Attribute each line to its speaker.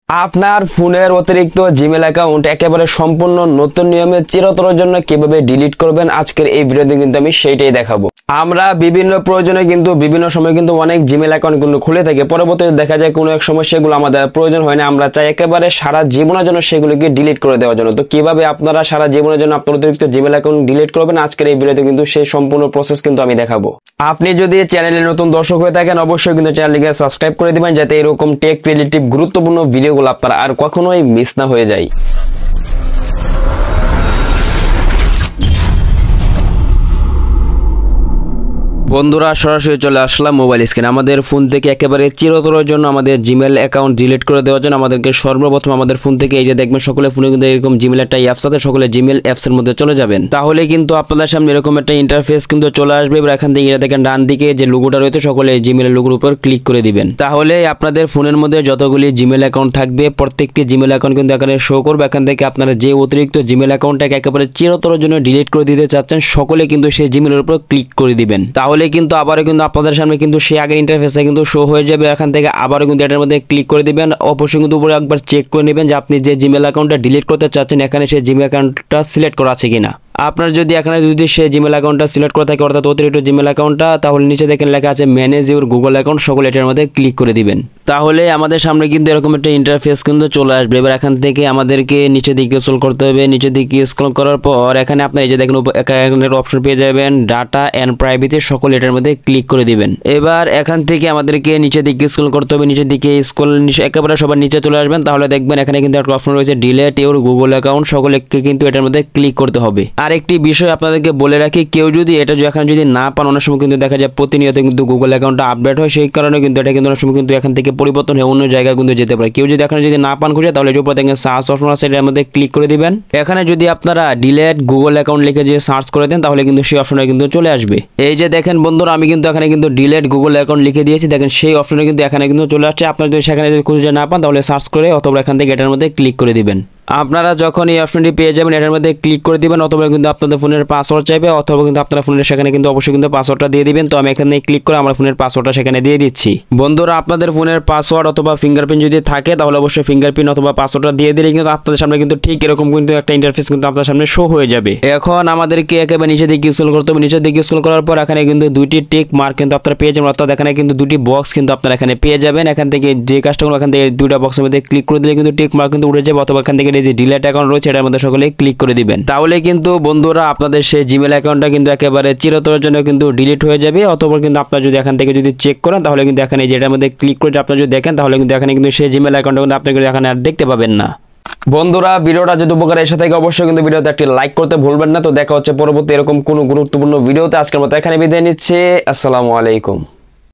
Speaker 1: আপনার ফোনের অতিরিক্ত জিমেল অ্যাকাউন্ট একেবারে সম্পূর্ণ নতুন নিয়মে চিরতরের জন্য কিভাবে ডিলিট করবেন আজকের এই ভিডিওতে কিন্তু আমি সেইটাই দেখাবো। আমরা বিভিন্ন প্রয়োজনে কিন্তু বিভিন্ন সময় কিন্তু অনেক জিমেল অ্যাকাউন্ট কিন্তু খুলে থাকে, পরবর্তীতে দেখা যায় কোনো এক সময় সেগুলো আমাদের প্রয়োজন হয় না, আমরা চাই একেবারে সারা জীবনের জন্য সেগুলোকে ডিলিট করে দেওয়ার জন্য। তো কিভাবে আপনারা সারা জীবনের জন্য আপনার অতিরিক্ত জিমেল অ্যাকাউন্ট ডিলিট করবেন আজকের এই ভিডিওতে কিন্তু সেই সম্পূর্ণ প্রসেস কিন্তু আমি দেখাবো। আপনি যদি চ্যানেলে নতুন দর্শক হয়ে থাকেন অবশ্যই কিন্তু চ্যানেলটিকে সাবস্ক্রাইব করে দিবেন যাতে এরকম টেক রিলেটিভ গুরুত্বপূর্ণ ভিডিওগুলো আপনারা আর কখনোই মিস না হয়ে যায়। বন্ধুরা সরাসরি চলে আসলাম মোবাইল স্ক্রিন। আমাদের ফোন থেকে একেবারে চিরতরের জন্য আমাদের জিমেল অ্যাকাউন্ট ডিলিট করে দেওয়ার জন্য আমাদেরকে সর্বপ্রথম আমাদের ফোন থেকে এই যে দেখবেন সকলে ফোনে কিন্তু এরকম জিমেল একটা অ্যাপস আছে, সকলে জিমেল অ্যাপসের মধ্যে চলে যাবেন। তাহলে কিন্তু আপনাদের সামনে এরকম একটা ইন্টারফেস কিন্তু চলে আসবে। এবার এখান থেকে দেখেন ডান দিকে যে লোগোটা রয়েছে সকলে জিমেলের লোগোর উপর ক্লিক করে দিবেন। তাহলে আপনাদের ফোনের মধ্যে যতগুলি জিমেল অ্যাকাউন্ট থাকবে প্রত্যেকটি জিমেল অ্যাকাউন্ট কিন্তু এখানে শো করবে। এখান থেকে আপনারা যে অতিরিক্ত জিমেল অ্যাকাউন্টটাকে একেবারে চিরতরের জন্য ডিলিট করে দিতে চাচ্ছেন সকলে কিন্তু সেই জিমেলের উপর ক্লিক করে দিবেন। তাহলে কিন্তু আবারও কিন্তু আপনাদের সামনে কিন্তু সেই আগের ইন্টারফেসে কিন্তু শো হয়ে যাবে। এখান থেকে আবারও কিন্তু এটার মধ্যে ক্লিক করে দিবেন। অবশ্যই কিন্তু উপরে একবার চেক করে নেবেন যে আপনি যে জিমেল অ্যাকাউন্টটা ডিলিট করতে চাচ্ছেন এখানে সেই জিমেল অ্যাকাউন্টটা সিলেক্ট করা আছে কিনা। আপনার যদি এখানে সেই জিমেল অ্যাকাউন্টটা সিলেক্ট করে থাকে অর্থাৎ অতিরিক্ত জিমেল অ্যাকাউন্টটা, তাহলে নিচে দেখেন লেখা আছে ম্যানেজ ইউর গুগল অ্যাকাউন্ট, সকলে এটার মধ্যে ক্লিক করে দিবেন। তাহলে আমাদের সামনে কিন্তু এরকম একটা ইন্টারফেস কিন্তু চলে আসবে। এবার এখান থেকে আমাদেরকে নিচে দিকে স্ক্রল করতে হবে। নিচে দিকে স্ক্রল করার পর এখানে আপনি এই যে দেখেন এখানে অপশন পেয়ে যাবেন ডাটা এন্ড প্রাইভেসি, সকলে এটার মধ্যে ক্লিক করে দিবেন। এবার এখান থেকে আমাদেরকে নিচে দিকে স্ক্রল করতে হবে। নিচে দিকে স্ক্রল একেবারে সবার নিচে চলে আসবেন। তাহলে দেখবেন এখানে কিন্তু একটা অপশন রয়েছে ডিলিট ইউর গুগল অ্যাকাউন্ট, সকলেকে কিন্তু এটার মধ্যে ক্লিক করতে হবে। আরেকটি বিষয় আপনাদেরকে বলে রাখি, কেউ যদি এটা এখানে যদি না পান অনেক সময় কিন্তু দেখা যায় প্রতিনিয়ত কিন্তু গুগল অ্যাকাউন্টটা আপডেট হয়, সেই কারণে কিন্তু এটা কিন্তু অনেক সময় কিন্তু এখান থেকে পরিবর্তন হয়ে অন্য জায়গায় কিন্তু যেতে পারে। কেউ যদি এখানে যদি না পান খুঁজে তাহলে যে উপরে দেখেন সার্চ অপশন আছে এটার মধ্যে ক্লিক করে দিবেন। এখানে যদি আপনারা ডিলিট গুগল অ্যাকাউন্ট লিখে যে সার্চ করে দেন তাহলে কিন্তু সেই অপশনে কিন্তু চলে আসবে। এই যে দেখেন বন্ধুরা আমি কিন্তু এখানে কিন্তু ডিলিট গুগল অ্যাকাউন্ট লিখে দিয়েছি, দেখেন সেই অপশনে কিন্তু এখানে কিন্তু চলে আসছে। আপনারা যদি সেখানে যদি খুঁজে না পান তাহলে সার্চ করে অথবা এখান থেকে এটার মধ্যে ক্লিক করে দিবেন। আপনারা যখন এই অপশনটি পেয়ে যাবেন এটার মধ্যে ক্লিক করে দিবেন, অথবা কিন্তু আপনাদের ফোনের পাসওয়ার্ড চাইবে, অথবা কিন্তু আপনার ফোনের সেখানে কিন্তু অবশ্যই কিন্তু পাসওয়ার্ডটা দিয়ে দিবেন। তো আমি এখানে ক্লিক করে আমার ফোনের পাসওয়ার্ডটা সেখানে দিয়ে দিচ্ছি। বন্ধুরা আপনাদের ফোনের পাসওয়ার্ড অথবা ফিঙ্গারপ্রিন্ট যদি থাকে তাহলে অবশ্যই ফিঙ্গারপ্রিন্ট অথবা পাসওয়ার্ডটা দিয়ে দিলে কিন্তু আপনাদের সামনে কিন্তু ঠিক এরকম কিন্তু একটা ইন্টারফেস কিন্তু আপনার সামনে শো হয়ে যাবে। এখন আমাদেরকে একেবারে নিচে দিকে স্ক্রল করতে হবে। নিচে দিকে স্ক্রল করার পর এখানে কিন্তু দুইটি টিক মার্ক কিন্তু আপনারা পেয়ে যাবেন, অর্থাৎ এখানে কিন্তু দুটি বক্স কিন্তু আপনারা এখানে পেয়ে যাবেন। এখান থেকে যে কাজটা করুন এখান থেকে দুইটা বক্সের মধ্যে ক্লিক করে দিলে কিন্তু টিক মার্ক কিন্তু উঠে যাবে, অথবা এখান থেকে যে ডিলিট অ্যাকাউন্ট এটার মধ্যে সকলে ক্লিক করে দিবেন। তাহলে কিন্তু বন্ধুরা আপনাদের সেই জিমেল অ্যাকাউন্টটা কিন্তু একেবারে চিরতরের জন্য কিন্তু ডিলিট হয়ে যাবে। অথবা কিন্তু আপনারা যদি এখান থেকে যদি চেক করেন তাহলে কিন্তু এখানে যেটার মধ্যে ক্লিক করে আপনারা যদি দেখেন তাহলে কিন্তু এখানে কিন্তু সেই জিমেল অ্যাকাউন্টটা কিন্তু আপনি এখানে আর দেখতে পাবেন না। বন্ধুরা ভিডিওটা যদি উপকার এসে থাকে অবশ্যই কিন্তু ভিডিওতে একটি লাইক করতে ভুলবেন না। তো দেখা হচ্ছে পরবর্তী এরকম কোনো গুরুত্বপূর্ণ ভিডিওতে। আজকের মতো এখানে বিদায় নিচ্ছি। আসসালামু আলাইকুম।